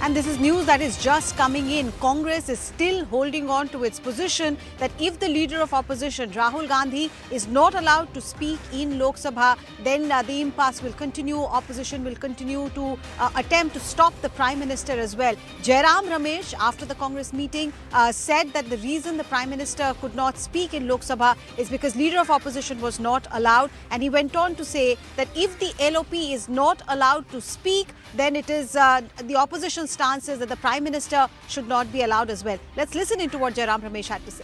And this is news that is just coming in. Congress is still holding on to its position that if the leader of opposition, Rahul Gandhi, is not allowed to speak in Lok Sabha, then the impasse will continue. Opposition will continue to attempt to stop the Prime Minister as well. Jairam Ramesh, after the Congress meeting, said that the reason the Prime Minister could not speak in Lok Sabha is because leader of opposition was not allowed. And he went on to say that if the LOP is not allowed to speak, then it is the opposition stance is that the Prime Minister should not be allowed as well. Let's listen into what Jairam Ramesh had to say.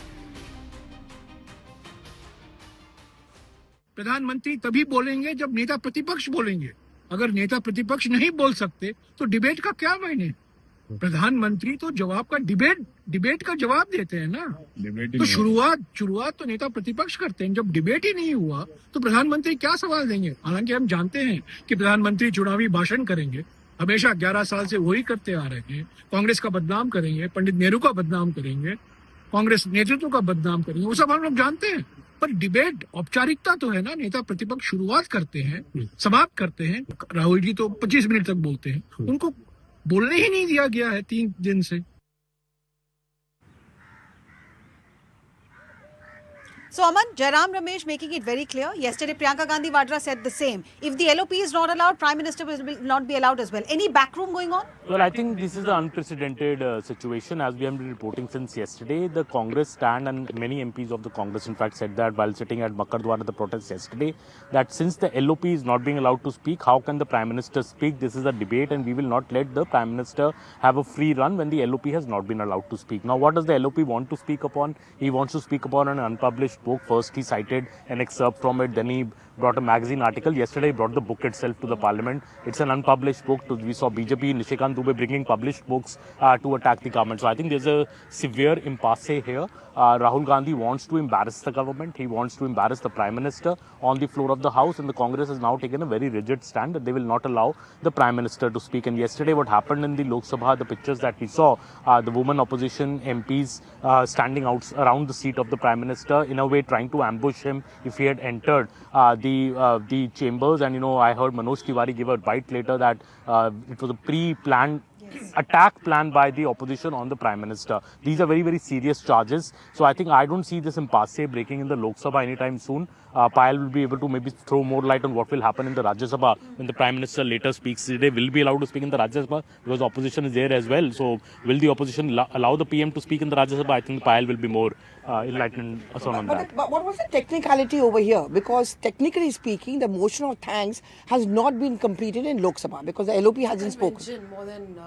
प्रधानमंत्री तभी बोलेंगे जब नेता प्रतिपक्ष बोलेंगे. अगर नेता प्रतिपक्ष नहीं बोल सकते तो डिबेट का क्या मायने. प्रधानमंत्री तो जवाब का डिबेट का जवाब देते हैं ना. तो शुरुआत तो नेता प्रतिपक्ष करते हैं. जब डिबेट ही नहीं हुआ तो प्रधानमंत्री क्या सवाल देंगे. हालांकि हम जानते हैं कि प्रधानमंत्री चुनावी भाषण करेंगे. हमेशा 11 साल से वही करते आ रहे हैं. कांग्रेस का बदनाम करेंगे, पंडित नेहरू का बदनाम करेंगे, कांग्रेस नेतृत्व का बदनाम करेंगे. वो सब हम लोग जानते हैं. पर डिबेट औपचारिकता तो है ना. नेता प्रतिपक्ष शुरुआत करते हैं, समाप्त करते हैं. राहुल जी तो 25 मिनट तक बोलते हैं. उनको बोलने ही नहीं दिया गया है 3 दिन से. So, Aman, Jairam Ramesh making it very clear. Yesterday, Priyanka Gandhi Vadra said the same. If the LOP is not allowed, Prime Minister will not be allowed as well. Any backroom going on? Well, I think this is an unprecedented situation. As we have been reporting since yesterday, the Congress stand, and many MPs of the Congress in fact said that while sitting at Makardwar at the protest yesterday, that since the LOP is not being allowed to speak, how can the Prime Minister speak? This is a debate and we will not let the Prime Minister have a free run when the LOP has not been allowed to speak. Now, what does the LOP want to speak upon? He wants to speak upon an unpublished book. First, he cited an excerpt from it. Then he brought a magazine article. Yesterday, he brought the book itself to the parliament. It's an unpublished book. We saw BJP, Nishikant Dubey bringing published books to attack the government. So I think there's a severe impasse here. Rahul Gandhi wants to embarrass the government. He wants to embarrass the Prime Minister on the floor of the House. And the Congress has now taken a very rigid stand that they will not allow the Prime Minister to speak. And yesterday, what happened in the Lok Sabha, the pictures that we saw, the women opposition MPs standing out around the seat of the Prime Minister, in a way trying to ambush him if he had entered the chambers. And, you know, I heard Manoj Tiwari give a bite later that it was a pre-planned attack plan by the opposition on the Prime Minister. These are very, very serious charges. So I think I don't see this impasse breaking in the Lok Sabha anytime soon. Payal will be able to maybe throw more light on what will happen in the Rajya Sabha when the Prime Minister later speaks. They will be allowed to speak in the Rajya Sabha because the opposition is there as well. So will the opposition allow the PM to speak in the Rajya Sabha? I think Payal will be more enlightened on that. But what was the technicality over here? Because technically speaking, the motion of thanks has not been completed in Lok Sabha because the LOP hasn't spoken. More than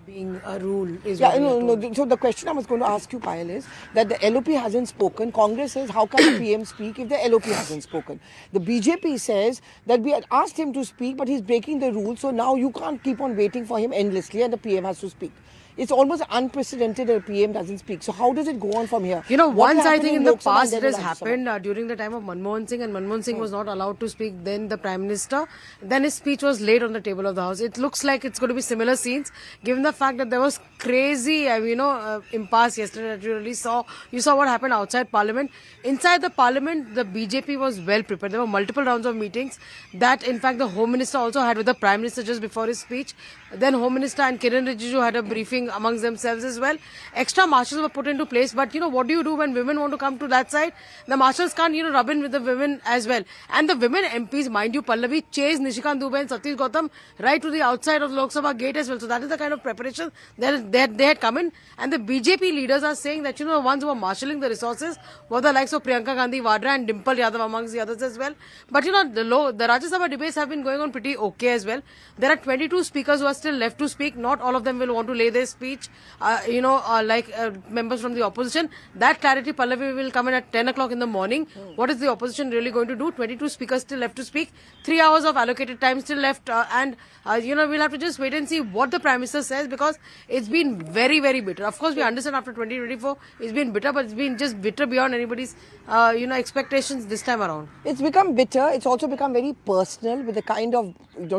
being a rule is Yeah, no. So the question I was going to ask you, Payal, is that the LOP hasn't spoken. Congress says, how can the PM speak if the LOP hasn't spoken? The BJP says that we had asked him to speak, but he's breaking the rules. So now you can't keep on waiting for him endlessly and the PM has to speak. It's almost unprecedented that the PM doesn't speak. So how does it go on from here? You know, What once I happened think in Lok the Sabha past and it then has Rajya Sabha? happened during the time of Manmohan Singh, and Manmohan Singh was not allowed to speak, then the Prime Minister, then his speech was laid on the table of the House. It looks like it's going to be similar scenes, given the fact that there was crazy, impasse yesterday that you really saw. You saw what happened outside Parliament. Inside the Parliament, the BJP was well prepared. There were multiple rounds of meetings that, in fact, the Home Minister also had with the Prime Minister just before his speech. Then Home Minister and Kiran Rijiju had a briefing amongst themselves as well. Extra marshals were put into place. But, what do you do when women want to come to that side? The marshals can't, rub in with the women as well. And the women MPs, mind you, Pallavi chased Nishikant Dubey and Satish Gautam right to the outside of Lok Sabha gate as well. So that is the kind of preparation that they had come in. And the BJP leaders are saying that, the ones who were marshalling the resources were the likes of Priyanka Gandhi Vadra and Dimple Yadav amongst the others as well. But, the Rajya Sabha debates have been going on pretty okay as well. There are 22 speakers who are still left to speak. Not all of them will want to lay their speech, like members from the opposition. That clarity, Pallavi, will come in at 10 o'clock in the morning. What is the opposition really going to do? 22 speakers still left to speak. 3 hours of allocated time still left. We'll have to just wait and see what the Prime Minister says because it's been very, very bitter. Of course, we understand after 2024, it's been bitter, but it's been just bitter beyond anybody's, expectations this time around. It's become bitter. It's also become very personal with the kind of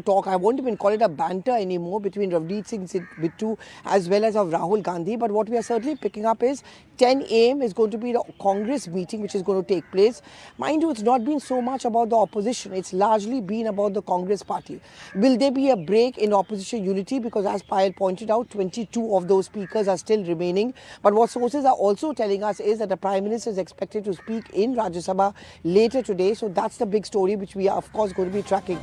talk. I won't even call it a banter anymore. more between Ravneet Singh Bittu as well as of Rahul Gandhi. But what we are certainly picking up is 10 a.m. is going to be the Congress meeting which is going to take place. Mind you, it's not been so much about the opposition. It's largely been about the Congress party. Will there be a break in opposition unity? Because as Payal pointed out, 22 of those speakers are still remaining. But what sources are also telling us is that the Prime Minister is expected to speak in Rajya Sabha later today. So that's the big story which we are of course going to be tracking.